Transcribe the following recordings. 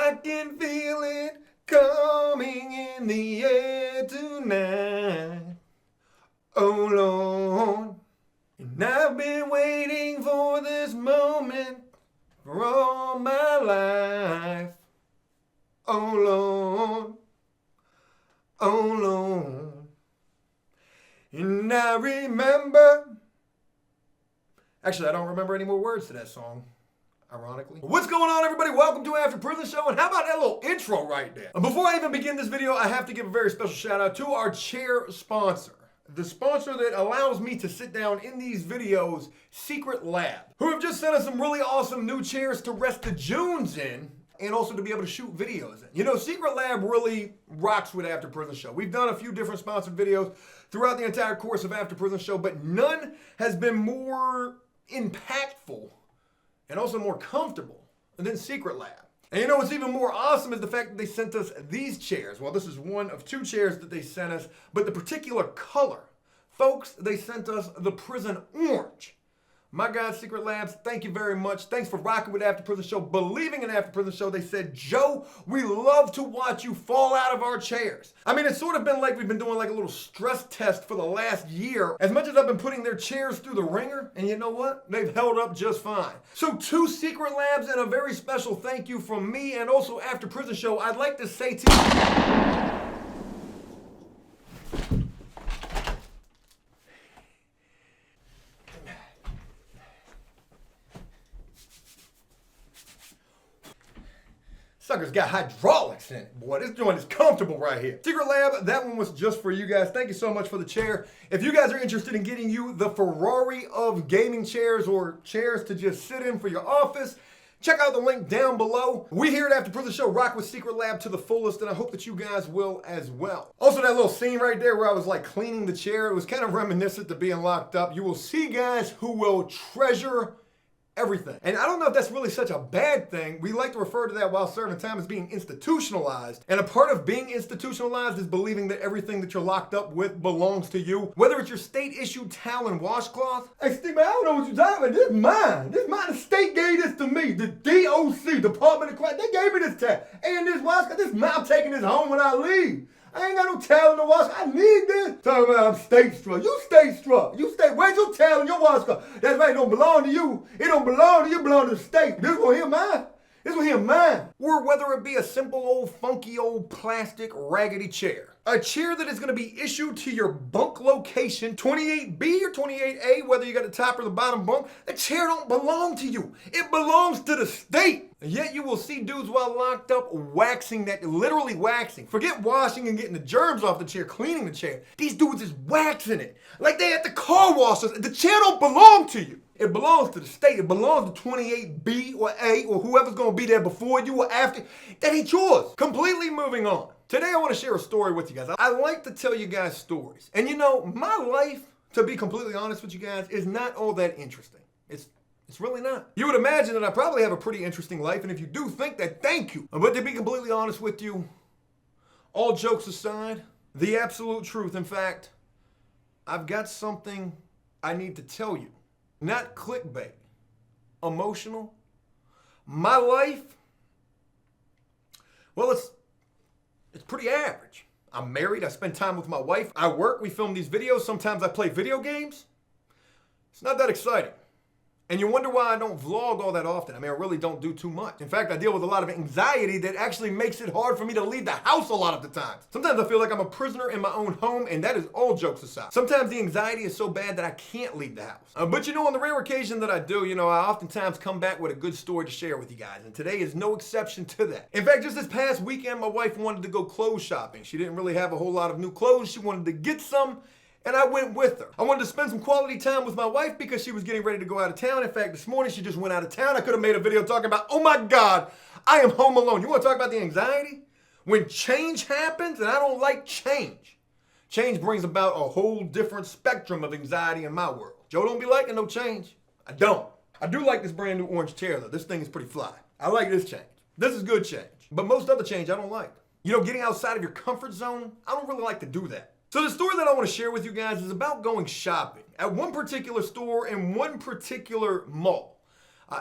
I can feel it coming in the air tonight. Oh Lord, and I've been waiting for this moment for all my life. Oh Lord, oh Lord. And I remember. Actually, I don't remember any more words to that song, ironically. What's going on, everybody? Welcome to After Prison Show, and how about that little intro right there? Before I even begin this video, I have to give a very special shout out to our chair sponsor. The sponsor that allows me to sit down in these videos, Secret Lab, who have just sent us some really awesome new chairs to rest the Junes in, and also to be able to shoot videos in. You know, Secret Lab really rocks with After Prison Show. We've done a few different sponsored videos throughout the entire course of After Prison Show, but none has been more impactful and also more comfortable than Secret Lab. And you know what's even more awesome is the fact that they sent us these chairs. Well, this is one of two chairs that they sent us, but the particular color. Folks, they sent us the prison orange. My God, Secret Labs, thank you very much. Thanks for rocking with After Prison Show, believing in After Prison Show. They said, Joe, we love to watch you fall out of our chairs. I mean, it's sort of been like we've been doing like a little stress test for the last year, as much as I've been putting their chairs through the ringer, and you know what? They've held up just fine. So to Secret Labs and a very special thank you from me and also After Prison Show, I'd like to say to you, sucker's got hydraulics in it, boy. This joint is comfortable right here. Secret Lab, that one was just for you guys. Thank you so much for the chair. If you guys are interested in getting you the Ferrari of gaming chairs or chairs to just sit in for your office, check out the link down below. We here at After Prison Show rock with Secret Lab to the fullest, and I hope that you guys will as well. Also, that little scene right there where I was like cleaning the chair, it was kind of reminiscent to being locked up. You will see guys who will treasure everything. And I don't know if that's really such a bad thing. We like to refer to that while serving time as being institutionalized. And a part of being institutionalized is believing that everything that you're locked up with belongs to you. Whether it's your state-issued towel and washcloth. Hey, Steve, man, I don't know what you're talking about. This is mine. This is mine. The state gave this to me. The DOC, Department of Crime, they gave me this towel. And this washcloth, this is mine. I'm taking this home when I leave. I ain't got no towel in the wash. I need this. Talking about I'm state struck. You state struck. You state. Where's your towel in your washcloth? That's right. It don't belong to you. It don't belong to you. It belong to the state. This one here mine. This one here mine. Or whether it be a simple old funky old plastic raggedy chair. A chair that is going to be issued to your bunk location, 28B or 28A, whether you got the top or the bottom bunk. The chair don't belong to you. It belongs to the state. And yet you will see dudes while locked up waxing that, literally waxing. Forget washing and getting the germs off the chair, cleaning the chair. These dudes is waxing it. Like they at the car washers. The chair don't belong to you. It belongs to the state. It belongs to 28B or A or whoever's going to be there before you or after. That ain't yours. Completely moving on. Today I want to share a story with you guys. I like to tell you guys stories. And you know, my life, to be completely honest with you guys, is not all that interesting. It's really not. You would imagine that I probably have a pretty interesting life, and if you do think that, thank you. But to be completely honest with you, all jokes aside, the absolute truth, in fact, I've got something I need to tell you. Not clickbait. Emotional. My life, well, it's pretty average. I'm married, I spend time with my wife, I work, we film these videos, sometimes I play video games. It's not that exciting. And you wonder why I don't vlog all that often. I mean, I really don't do too much. In fact, I deal with a lot of anxiety that actually makes it hard for me to leave the house a lot of the times. Sometimes I feel like I'm a prisoner in my own home, and that is all jokes aside. Sometimes the anxiety is so bad that I can't leave the house. But you know, on the rare occasion that I do, you know, I oftentimes come back with a good story to share with you guys, and today is no exception to that. In fact, just this past weekend, my wife wanted to go clothes shopping. She didn't really have a whole lot of new clothes. She wanted to get some, and I went with her. I wanted to spend some quality time with my wife because she was getting ready to go out of town. In fact, this morning she just went out of town. I could have made a video talking about, oh my God, I am home alone. You want to talk about the anxiety? When change happens, and I don't like change. Change brings about a whole different spectrum of anxiety in my world. Joe don't be liking no change. I don't. I do like this brand new orange chair though. This thing is pretty fly. I like this change. This is good change. But most other change I don't like. You know, getting outside of your comfort zone, I don't really like to do that. So the story that I want to share with you guys is about going shopping at one particular store in one particular mall.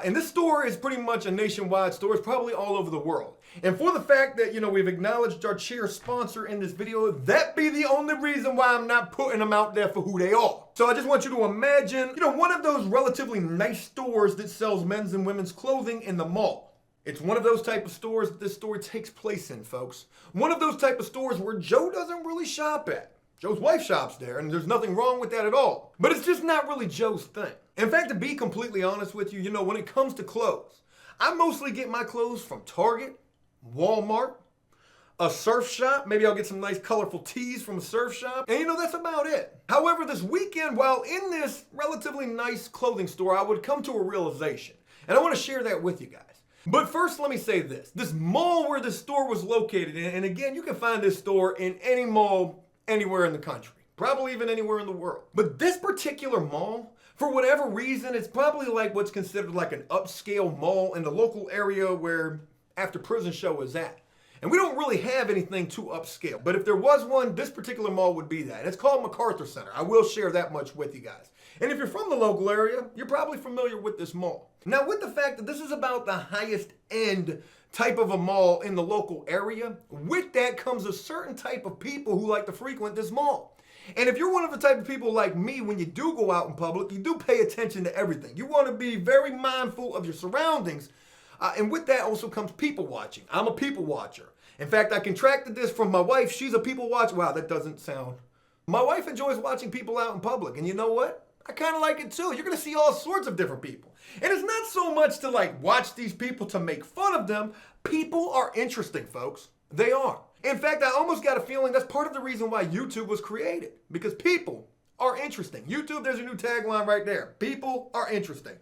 And this store is pretty much a nationwide store. It's probably all over the world. And for the fact that, we've acknowledged our chair sponsor in this video, that be the only reason why I'm not putting them out there for who they are. So I just want you to imagine, one of those relatively nice stores that sells men's and women's clothing in the mall. It's one of those type of stores that this story takes place in, folks. One of those type of stores where Joe doesn't really shop at. Joe's wife shops there, and there's nothing wrong with that at all. But it's just not really Joe's thing. In fact, to be completely honest with you, when it comes to clothes, I mostly get my clothes from Target, Walmart, a surf shop. Maybe I'll get some nice colorful tees from a surf shop. And that's about it. However, this weekend, while in this relatively nice clothing store, I would come to a realization. And I want to share that with you guys. But first, let me say this. This mall where this store was located in, and again, you can find this store in any mall anywhere in the country, probably even anywhere in the world. But this particular mall, for whatever reason, it's probably like what's considered like an upscale mall in the local area where AfterPrisonShow is at. And we don't really have anything too upscale. But if there was one, this particular mall would be that. It's called MacArthur Center. I will share that much with you guys. And if you're from the local area, you're probably familiar with this mall. Now, with the fact that this is about the highest end type of a mall in the local area, with that comes a certain type of people who like to frequent this mall. And if you're one of the type of people like me, when you do go out in public, you do pay attention to everything. You want to be very mindful of your surroundings. And with that also comes people watching. I'm a people watcher. In fact, I contracted this from my wife. She's a people watcher. Wow, that doesn't sound... My wife enjoys watching people out in public. And you know what? I kind of like it too. You're going to see all sorts of different people. And it's not so much to watch these people to make fun of them. People are interesting, folks. They are. In fact, I almost got a feeling that's part of the reason why YouTube was created. Because people are interesting. YouTube, there's your new tagline right there. People are interesting.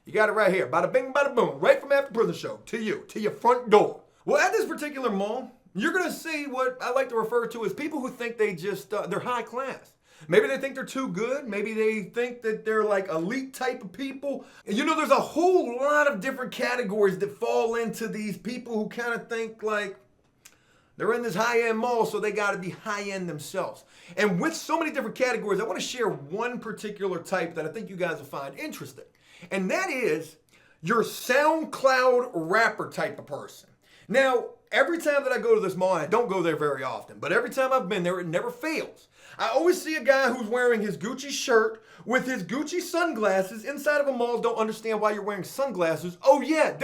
You got it right here. Bada bing, bada boom. Right from AfterPrisonShow to you, to your front door. Well, at this particular mall, you're going to see what I like to refer to as people who think they're high class. Maybe they think they're too good. Maybe they think that they're like elite type of people. And there's a whole lot of different categories that fall into these people who kind of think like they're in this high-end mall, so they got to be high-end themselves. And with so many different categories, I want to share one particular type that I think you guys will find interesting. And that is your SoundCloud rapper type of person. Now, every time that I go to this mall, and I don't go there very often, but every time I've been there, it never fails. I always see a guy who's wearing his Gucci shirt with his Gucci sunglasses inside of a mall. Don't understand why you're wearing sunglasses. Oh yeah,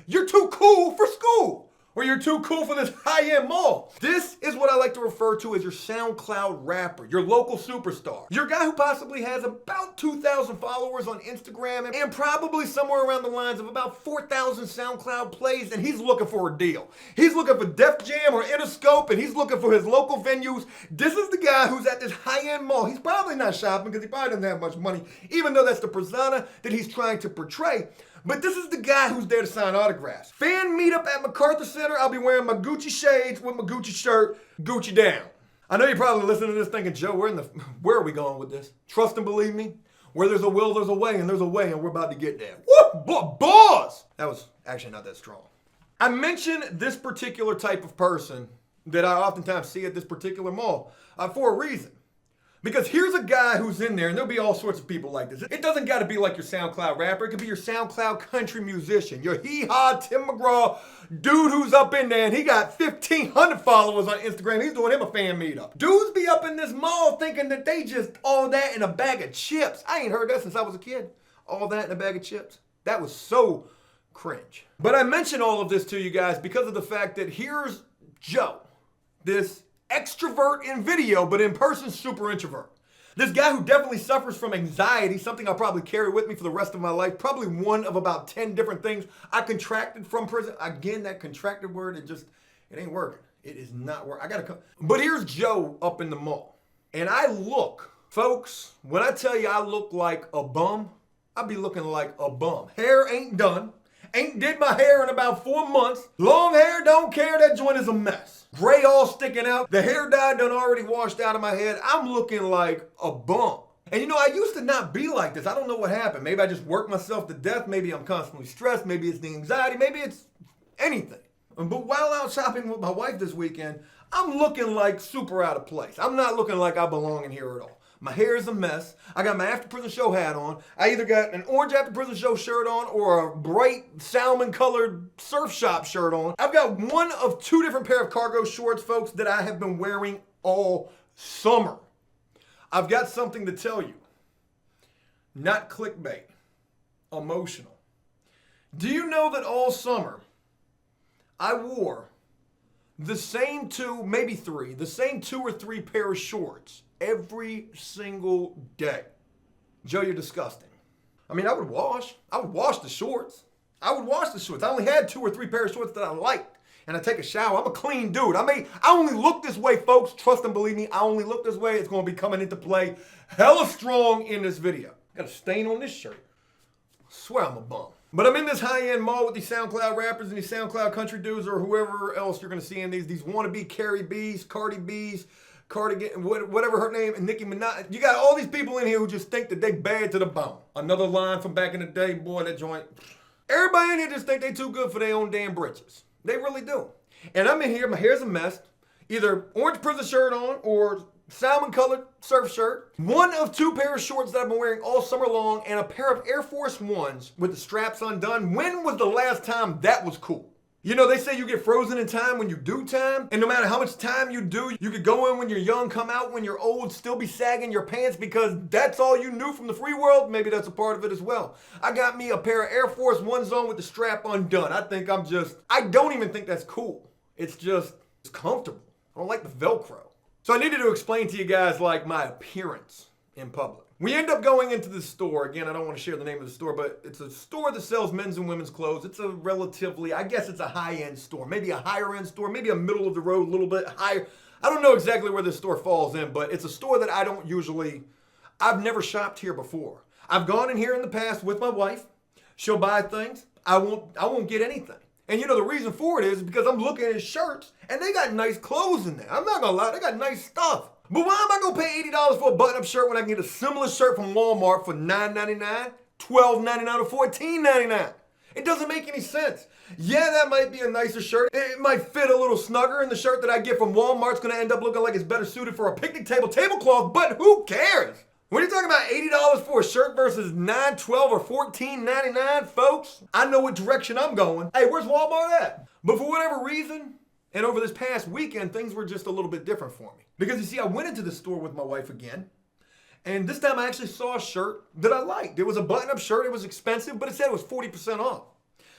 you're too cool for school. Or you're too cool for this high-end mall. This is what I like to refer to as your SoundCloud rapper, your local superstar. Your guy who possibly has about 2,000 followers on Instagram and probably somewhere around the lines of about 4,000 SoundCloud plays, and he's looking for a deal. He's looking for Def Jam or Interscope, and he's looking for his local venues. This is the guy who's at this high-end mall. He's probably not shopping because he probably doesn't have much money, even though that's the persona that he's trying to portray. But this is the guy who's there to sign autographs. Fan meetup at MacArthur Center. I'll be wearing my Gucci shades with my Gucci shirt, Gucci down. I know you're probably listening to this thinking, Joe, where are we going with this? Trust and believe me, where there's a will, there's a way, and there's a way, and we're about to get there. Woo! Boss! That was actually not that strong. I mentioned this particular type of person that I oftentimes see at this particular mall for a reason. Because here's a guy who's in there, and there'll be all sorts of people like this. It doesn't got to be like your SoundCloud rapper. It could be your SoundCloud country musician, your hee-haw Tim McGraw dude who's up in there, and he got 1,500 followers on Instagram. He's doing him a fan meetup. Dudes be up in this mall thinking that they just all that in a bag of chips. I ain't heard that since I was a kid. All that in a bag of chips. That was so cringe. But I mention all of this to you guys because of the fact that here's Joe, this extrovert in video, but in person, super introvert. This guy who definitely suffers from anxiety, something I'll probably carry with me for the rest of my life. Probably one of about 10 different things I contracted from prison. Again, that contracted word, it ain't working. It is not working. But here's Joe up in the mall. And I look, folks, when I tell you I look like a bum, I be looking like a bum. Hair ain't done. Ain't did my hair in about 4 months. Long hair, don't care, that joint is a mess. Gray all sticking out. The hair dye done already washed out of my head. I'm looking like a bum. And I used to not be like this. I don't know what happened. Maybe I just worked myself to death. Maybe I'm constantly stressed. Maybe it's the anxiety. Maybe it's anything. But while out shopping with my wife this weekend, I'm looking like super out of place. I'm not looking like I belong in here at all. My hair is a mess. I got my After Prison Show hat on. I either got an orange After Prison Show shirt on or a bright salmon colored surf shop shirt on. I've got one of two different pair of cargo shorts, folks, that I have been wearing all summer. I've got something to tell you. Not clickbait. Emotional. Do you know that all summer I wore the same two, maybe three, the same 2 or 3 pair of shorts every single day? Joe, you're disgusting. I mean, I would wash the shorts. I only had 2 or 3 pair of shorts that I liked. And I take a shower. I'm a clean dude. I only look this way, folks. Trust and believe me, I only look this way. It's going to be coming into play hella strong in this video. Got a stain on this shirt. I swear I'm a bum. But I'm in this high-end mall with these SoundCloud rappers and these SoundCloud country dudes or whoever else you're going to see in these wannabe Cardi B's, Cardigan, whatever her name, and Nicki Minaj. You got all these people in here who just think that they bad to the bone. Another line from back in the day, boy, that joint. Everybody in here just think they too good for their own damn britches. They really do. And I'm in here, my hair's a mess. Either orange prison shirt on or salmon-colored surf shirt. One of 2 pair of shorts that I've been wearing all summer long and a pair of Air Force Ones with the straps undone. When was the last time that was cool? You know, they say you get frozen in time when you do time. And no matter how much time you do, you could go in when you're young, come out when you're old, still be sagging your pants because that's all you knew from the free world. Maybe that's a part of it as well. I got me a pair of Air Force Ones on with the strap undone. I don't even think that's cool. It's comfortable. I don't like the Velcro. So I needed to explain to you guys like my appearance in public. We end up going into the store. Again, I don't want to share the name of the store, but it's a store that sells men's and women's clothes. It's a relatively, I guess it's a high-end store, maybe a higher-end store, maybe a middle of the road, a little bit higher. I don't know exactly where this store falls in, but it's a store that I've never shopped here before. I've gone in here in the past with my wife. She'll buy things. I won't get anything. And you know the reason for it is because I'm looking at shirts and they got nice clothes in there. I'm not gonna lie, they got nice stuff. But why am I gonna pay $80 for a button-up shirt when I can get a similar shirt from Walmart for $9.99, $12.99, or $14.99? It doesn't make any sense. Yeah, that might be a nicer shirt. It might fit a little snugger, and the shirt that I get from Walmart's gonna end up looking like it's better suited for a picnic table tablecloth, but who cares? When you're talking about $80 for a shirt versus $9, $12, or $14.99, folks, I know what direction I'm going. Hey, where's Walmart at? But for whatever reason, and over this past weekend, things were just a little bit different for me. Because you see, I went into the store with my wife again, and this time I actually saw a shirt that I liked. It was a button-up shirt. It was expensive, but it said it was 40% off.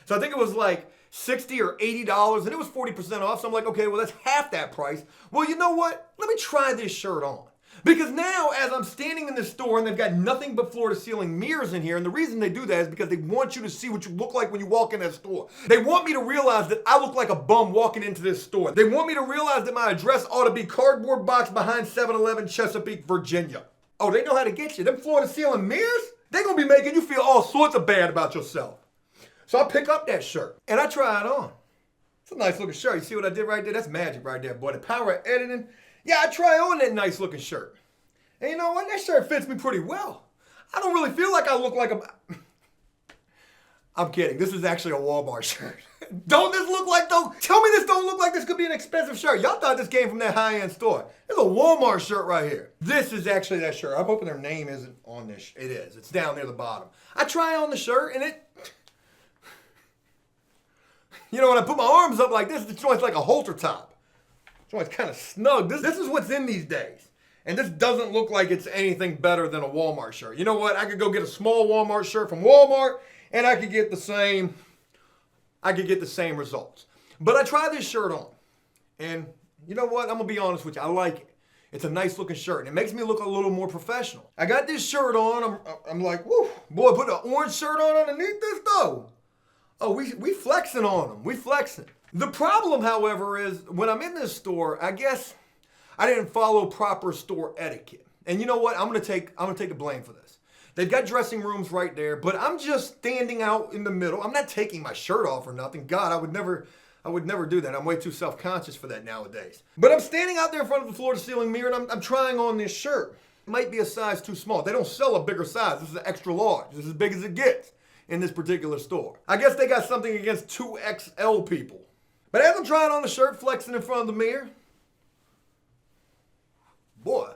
So I think it was like $60 or $80, and it was 40% off. So I'm like, okay, well, that's half that price. Well, you know what? Let me try this shirt on. Because now, as I'm standing in this store, and they've got nothing but floor-to-ceiling mirrors in here, and the reason they do that is because they want you to see what you look like when you walk in that store. They want me to realize that I look like a bum walking into this store. They want me to realize that my address ought to be cardboard box behind 7-Eleven, Chesapeake, Virginia. Oh, they know how to get you. Them floor-to-ceiling mirrors, they're going to be making you feel all sorts of bad about yourself. So I pick up that shirt, and I try it on. It's a nice-looking shirt. You see what I did right there? That's magic right there, boy. The power of editing. Yeah, I try on that nice looking shirt. And you know what? That shirt fits me pretty well. I don't really feel like I look like a... I'm kidding. This is actually a Walmart shirt. Don't this look like though? Tell me this don't look like this could be an expensive shirt. Y'all thought this came from that high-end store. It's a Walmart shirt right here. This is actually that shirt. I'm hoping their name isn't on this. It is. It's down near the bottom. I try on the shirt and it... You know, when I put my arms up like this, the joint's like a halter top. It's kind of snug. This is what's in these days. And this doesn't look like it's anything better than a Walmart shirt. You know what? I could go get a small Walmart shirt from Walmart and I could get the same results. But I tried this shirt on. And you know what? I'm going to be honest with you. I like it. It's a nice looking shirt. And it makes me look a little more professional. I got this shirt on. I'm like, whoo, boy, put an orange shirt on underneath this though. Oh, we flexing on them. We flexing. The problem, however, is when I'm in this store, I guess I didn't follow proper store etiquette. And you know what? I'm gonna take the blame for this. They've got dressing rooms right there, but I'm just standing out in the middle. I'm not taking my shirt off or nothing. God, I would never do that. I'm way too self-conscious for that nowadays. But I'm standing out there in front of the floor-to-ceiling mirror and I'm trying on this shirt. It might be a size too small. They don't sell a bigger size. This is an extra large. This is as big as it gets in this particular store. I guess they got something against 2XL people. But as I'm trying on the shirt, flexing in front of the mirror, boy,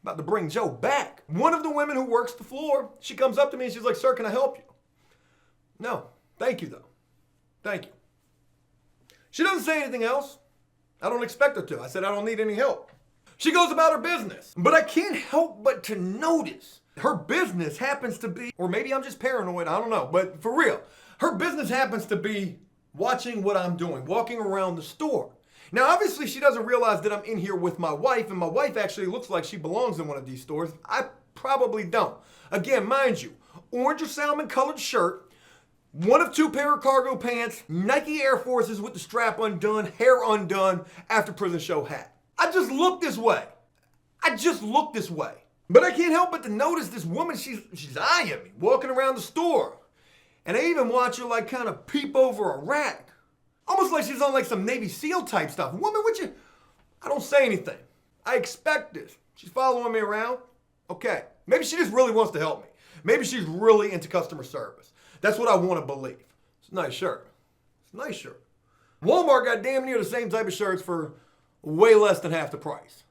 About to bring Joe back. One of the women who works the floor, she comes up to me and she's like, sir, can I help you? No, thank you though. Thank you. She doesn't say anything else. I don't expect her to. I said, I don't need any help. She goes about her business. But I can't help but to notice her business happens to be, or maybe I'm just paranoid, I don't know, but for real, her business happens to be watching what I'm doing, walking around the store. Now, obviously, she doesn't realize that I'm in here with my wife, and my wife actually looks like she belongs in one of these stores. I probably don't. Again, mind you, orange or salmon colored shirt, one of two pair of cargo pants, Nike Air Forces with the strap undone, hair undone, After Prison Show hat. I just look this way. But I can't help but to notice this woman, she's eyeing me, walking around the store. And I even watch her like kind of peep over a rack. Almost like she's on like some Navy SEAL type stuff. Woman, would you? I don't say anything. I expect this. She's following me around. Okay. Maybe she just really wants to help me. Maybe she's really into customer service. That's what I want to believe. It's a nice shirt. Walmart got damn near the same type of shirts for way less than half the price.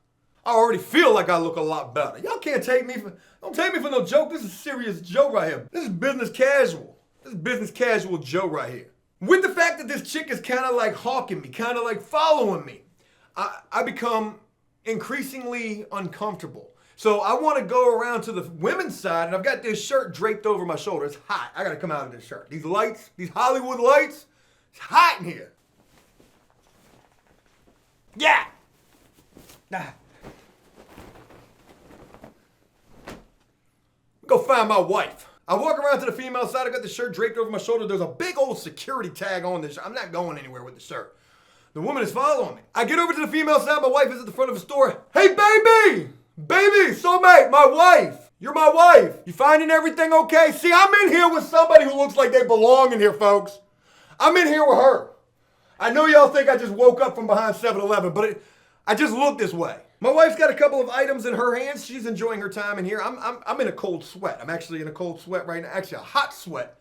I already feel like I look a lot better. Y'all can't take me for, don't take me for no joke. This is serious Joe right here. This is business casual. This is business casual Joe right here. With the fact that this chick is kind of like hawking me, kind of like following me, I become increasingly uncomfortable. So I want to go around to the women's side, and I've got this shirt draped over my shoulder. It's hot. I got to come out of this shirt. These lights, these Hollywood lights, it's hot in here. Yeah. Go find my wife. I walk around to the female side. I got the shirt draped over my shoulder. There's a big old security tag on this shirt. I'm not going anywhere with the shirt. The woman is following me. I get over to the female side. My wife is at the front of the store. Hey, baby! Baby, soulmate, my wife. You're my wife. You finding everything okay? See, I'm in here with somebody who looks like they belong in here, folks. I'm in here with her. I know y'all think I just woke up from behind 7-Eleven, but I just look this way. My wife's got a couple of items in her hands. She's enjoying her time in here. I'm in a cold sweat. I'm actually in a cold sweat right now. Actually, a hot sweat.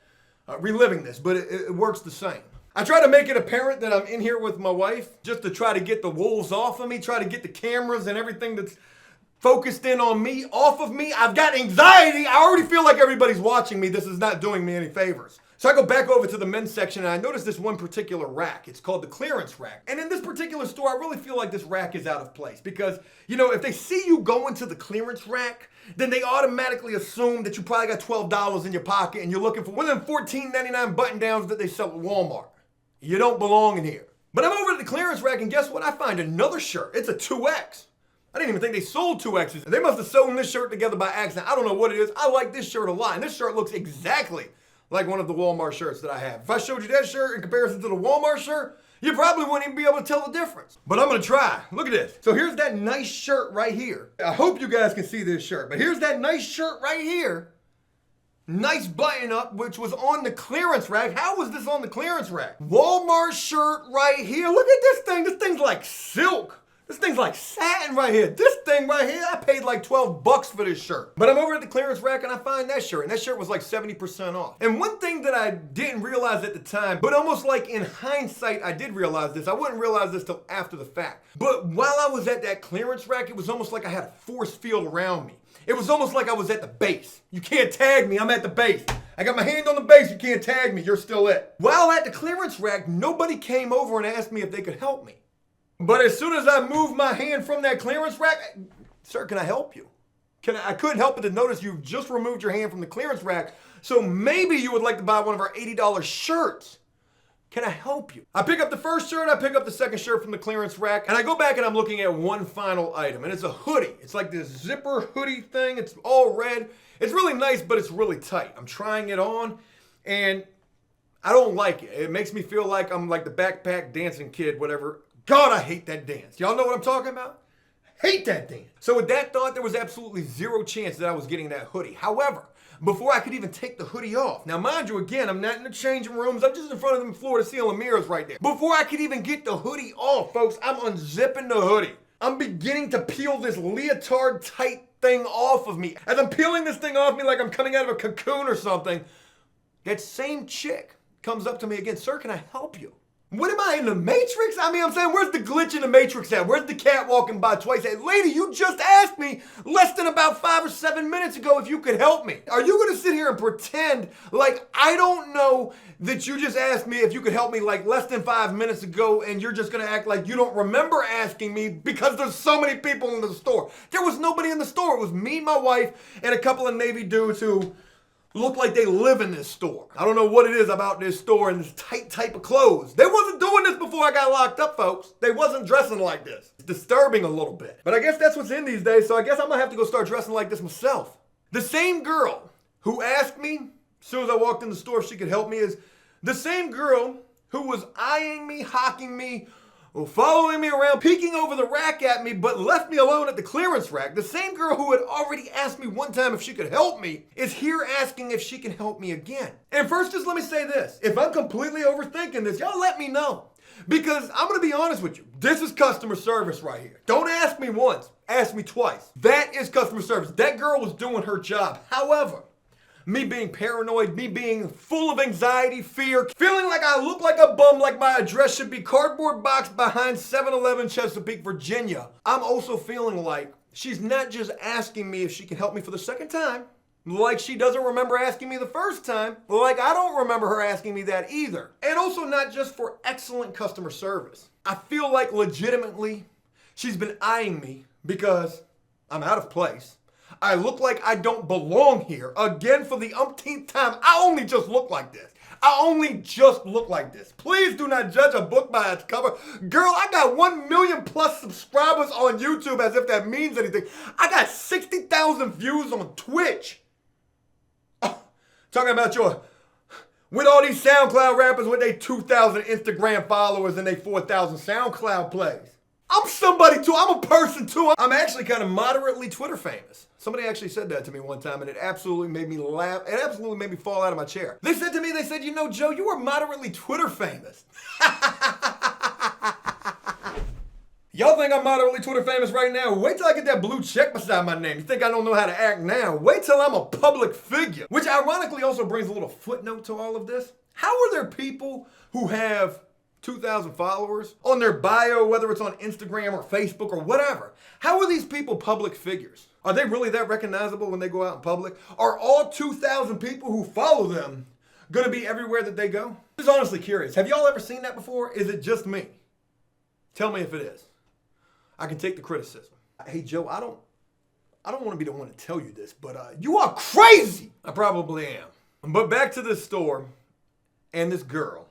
Reliving this, but it works the same. I try to make it apparent that I'm in here with my wife just to try to get the wolves off of me, try to get the cameras and everything that's focused in on me off of me. I've got anxiety. I already feel like everybody's watching me. This is not doing me any favors. So I go back over to the men's section and I notice this one particular rack. It's called the clearance rack. And in this particular store, I really feel like this rack is out of place because, you know, if they see you go into the clearance rack, then they automatically assume that you probably got $12 in your pocket and you're looking for one of them $14.99 button downs that they sell at Walmart. You don't belong in here. But I'm over to the clearance rack and guess what? I find another shirt. It's a 2X. I didn't even think they sold 2Xs. They must have sewn this shirt together by accident. I don't know what it is. I like this shirt a lot. And this shirt looks exactly like one of the Walmart shirts that I have. If I showed you that shirt in comparison to the Walmart shirt, you probably wouldn't even be able to tell the difference. But I'm gonna try. Look at this. So here's that nice shirt right here. I hope you guys can see this shirt, but here's that nice shirt right here. Nice button up, which was on the clearance rack. How was this on the clearance rack? Walmart shirt right here. Look at this thing. This thing's like silk. This thing's like satin right here. This thing right here, I paid like 12 bucks for this shirt. But I'm over at the clearance rack and I find that shirt, and that shirt was like 70% off. And one thing that I didn't realize at the time, but almost like in hindsight, I did realize this. I wouldn't realize this till after the fact. But while I was at that clearance rack, it was almost like I had a force field around me. It was almost like I was at the base. You can't tag me, I'm at the base. I got my hand on the base, you can't tag me, you're still it. While at the clearance rack, nobody came over and asked me if they could help me. But as soon as I moved my hand from that clearance rack, sir, can I help you? I couldn't help but to notice you just removed your hand from the clearance rack, so maybe you would like to buy one of our $80 shirts. Can I help you? I pick up the first shirt, I pick up the second shirt from the clearance rack, and I go back and I'm looking at one final item, and it's a hoodie. It's like this zipper hoodie thing. It's all red. It's really nice, but it's really tight. I'm trying it on, and I don't like it. It makes me feel like I'm like the backpack dancing kid, whatever. God, I hate that dance. Y'all know what I'm talking about? Hate that dance. So with that thought, there was absolutely zero chance that I was getting that hoodie. However, before I could even take the hoodie off, now mind you, again, I'm not in the changing rooms. I'm just in front of them floor to ceiling mirrors right there. Before I could even get the hoodie off, folks, I'm unzipping the hoodie. I'm beginning to peel this leotard tight thing off of me. As I'm peeling this thing off me like I'm coming out of a cocoon or something, that same chick comes up to me again. Sir, can I help you? What am I, in the Matrix? I mean, I'm saying, where's the glitch in the Matrix at? Where's the cat walking by twice? Hey, lady, you just asked me less than about 5 or 7 minutes ago if you could help me. Are you gonna sit here and pretend like I don't know that you just asked me if you could help me like less than 5 minutes ago, and you're just gonna act like you don't remember asking me because there's so many people in the store? There was nobody in the store. It was me, my wife, and a couple of Navy dudes who look like they live in this store. I don't know what it is about this store and this tight type of clothes. They wasn't doing this before I got locked up, folks. They wasn't dressing like this. It's disturbing a little bit. But I guess that's what's in these days, so I guess I'm gonna have to go start dressing like this myself. The same girl who asked me as soon as I walked in the store if she could help me is the same girl who was eyeing me, hawking me, following me around, peeking over the rack at me, but left me alone at the clearance rack. The same girl who had already asked me one time if she could help me is here asking if she can help me again. And first, just let me say this. If I'm completely overthinking this, y'all let me know. Because I'm gonna be honest with you. This is customer service right here. Don't ask me once, ask me twice. That is customer service. That girl was doing her job. However, me being paranoid, me being full of anxiety, fear, feeling like I look like a bum, like my address should be cardboard box behind 7-Eleven, Chesapeake, Virginia. I'm also feeling like she's not just asking me if she can help me for the second time, like she doesn't remember asking me the first time, like I don't remember her asking me that either. And also not just for excellent customer service. I feel like legitimately she's been eyeing me because I'm out of place. I look like I don't belong here. Again, for the umpteenth time, I only just look like this. I only just look like this. Please do not judge a book by its cover. Girl, I got 1 million plus subscribers on YouTube, as if that means anything. I got 60,000 views on Twitch. Talking about with all these SoundCloud rappers with their 2,000 Instagram followers and their 4,000 SoundCloud plays. I'm somebody too. I'm a person too. I'm actually kind of moderately Twitter famous. Somebody actually said that to me one time, and it absolutely made me laugh. It absolutely made me fall out of my chair. They said to me, you know, Joe, you are moderately Twitter famous. Y'all think I'm moderately Twitter famous right now? Wait till I get that blue check beside my name. You think I don't know how to act now? Wait till I'm a public figure. Which ironically also brings a little footnote to all of this. How are there people who have 2,000 followers on their bio, whether it's on Instagram or Facebook or whatever? How are these people public figures? Are they really that recognizable when they go out in public? Are all 2,000 people who follow them gonna be everywhere that they go? I'm just honestly curious. Have y'all ever seen that before? Is it just me? Tell me if it is. I can take the criticism. Hey Joe, I don't want to be the one to tell you this, but you are crazy. I probably am. But back to this store and this girl.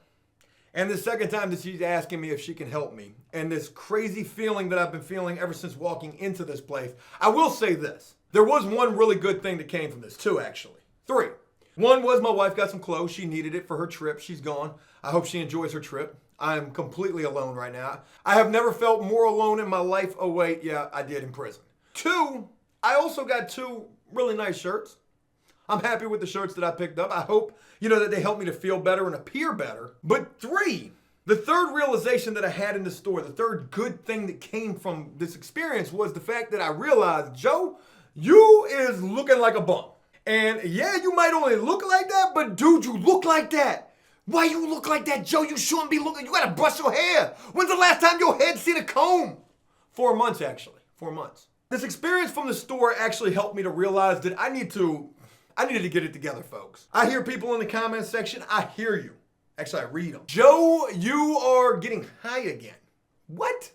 And the second time that she's asking me if she can help me, and this crazy feeling that I've been feeling ever since walking into this place, I will say this. There was one really good thing that came from this, two actually. 3. One was my wife got some clothes. She needed it for her trip. She's gone. I hope she enjoys her trip. I'm completely alone right now. I have never felt more alone in my life. Oh wait, yeah, I did in prison. 2, I also got 2 really nice shirts. I'm happy with the shirts that I picked up. I hope, that they help me to feel better and appear better. But 3, the third realization that I had in the store, the third good thing that came from this experience was the fact that I realized, Joe, you is looking like a bum. And yeah, you might only look like that, but dude, you look like that. Why you look like that, Joe? You shouldn't be looking. You gotta brush your hair. When's the last time your head seen a comb? 4 months, actually. 4 months. This experience from the store actually helped me to realize that I needed to get it together, folks. I hear people in the comment section. I hear you. Actually, I read them. Joe, you are getting high again. What?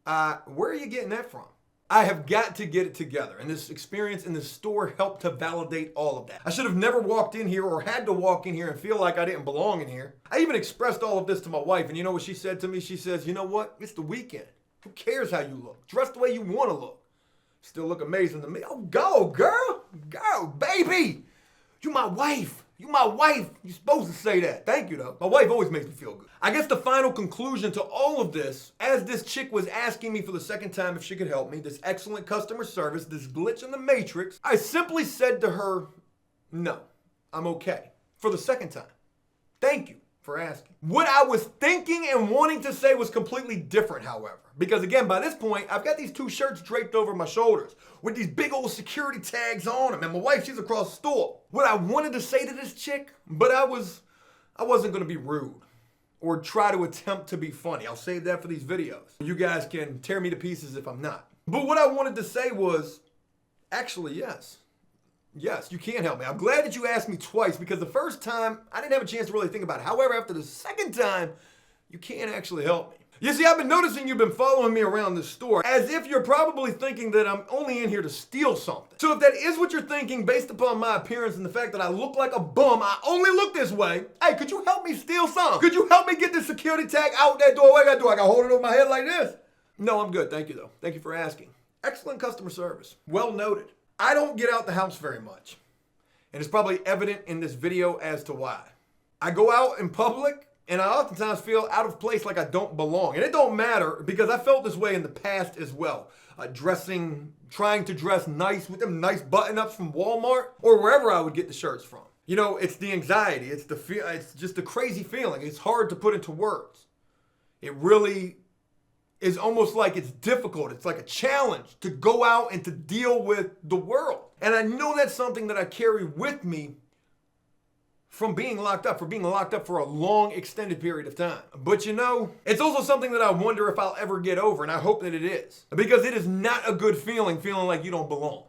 Where are you getting that from? I have got to get it together, and this experience in the store helped to validate all of that. I should have never walked in here or had to walk in here and feel like I didn't belong in here. I even expressed all of this to my wife, and you know what she said to me? She says, you know what? It's the weekend. Who cares how you look? Dress the way you want to look. Still look amazing to me. Oh, go, girl. Go, baby. You my wife. You my wife. You're supposed to say that. Thank you, though. My wife always makes me feel good. I guess the final conclusion to all of this, as this chick was asking me for the second time if she could help me, this excellent customer service, this glitch in the matrix, I simply said to her, no, I'm okay. For the second time. Thank you for asking. What I was thinking and wanting to say was completely different, however. Because again, by this point, I've got these 2 shirts draped over my shoulders with these big old security tags on them. And my wife, she's across the store. What I wanted to say to this chick, but I wasn't going to be rude or try to attempt to be funny. I'll save that for these videos. You guys can tear me to pieces if I'm not. But what I wanted to say was, actually, yes. Yes, you can help me. I'm glad that you asked me twice, because the first time, I didn't have a chance to really think about it. However, after the second time, you can actually help me. You see, I've been noticing you've been following me around the store as if you're probably thinking that I'm only in here to steal something. So if that is what you're thinking, based upon my appearance and the fact that I look like a bum, I only look this way, hey, could you help me steal something? Could you help me get this security tag out that door? What I gotta do? I gotta hold it over my head like this? No, I'm good. Thank you, though. Thank you for asking. Excellent customer service. Well noted. I don't get out the house very much, and it's probably evident in this video as to why. I go out in public, and I oftentimes feel out of place, like I don't belong. And it don't matter, because I felt this way in the past as well. Trying to dress nice with them nice button-ups from Walmart or wherever I would get the shirts from. You know, it's the anxiety. It's just the crazy feeling. It's hard to put into words. It really is almost like it's difficult. It's like a challenge to go out and to deal with the world. And I know that's something that I carry with me from being locked up, for a long extended period of time. But you know, it's also something that I wonder if I'll ever get over, and I hope that it is. Because it is not a good feeling like you don't belong.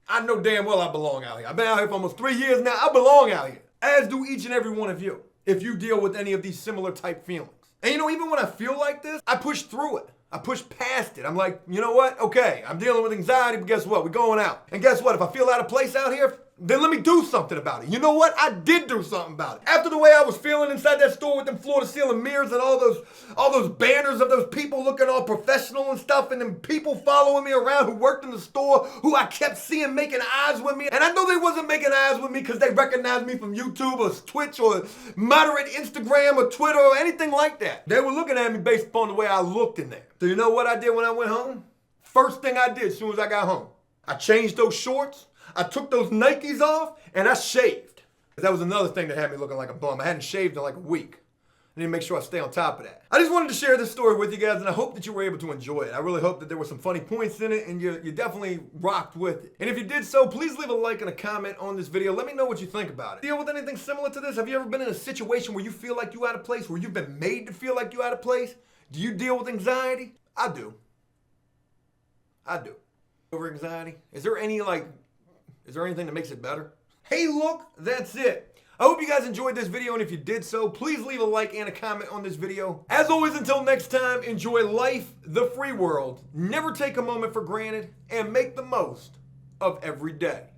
I know damn well I belong out here. I've been out here for almost 3 years now. I belong out here. As do each and every one of you, if you deal with any of these similar type feelings. And you know, even when I feel like this, I push through it. I push past it. I'm like, you know what? Okay, I'm dealing with anxiety, but guess what? We're going out. And guess what? If I feel out of place out here, then let me do something about it. You know what? I did do something about it. After the way I was feeling inside that store with them floor-to-ceiling mirrors and all those banners of those people looking all professional and stuff, and then people following me around who worked in the store, who I kept seeing making eyes with me. And I know they wasn't making eyes with me because they recognized me from YouTube or Twitch or moderate Instagram or Twitter or anything like that. They were looking at me based upon the way I looked in there. So you know what I did when I went home? First thing I did as soon as I got home, I changed those shorts, I took those Nikes off, and I shaved. That was another thing that had me looking like a bum. I hadn't shaved in like a week. I need to make sure I stay on top of that. I just wanted to share this story with you guys, and I hope that you were able to enjoy it. I really hope that there were some funny points in it, and you definitely rocked with it. And if you did so, please leave a like and a comment on this video. Let me know what you think about it. Deal with anything similar to this? Have you ever been in a situation where you feel like you're out of place, where you've been made to feel like you're out of place? Do you deal with anxiety? I do. Over anxiety? Is there anything that makes it better? Hey, look, that's it. I hope you guys enjoyed this video, and if you did so, please leave a like and a comment on this video. As always, until next time, enjoy life, the free world, never take a moment for granted, and make the most of every day.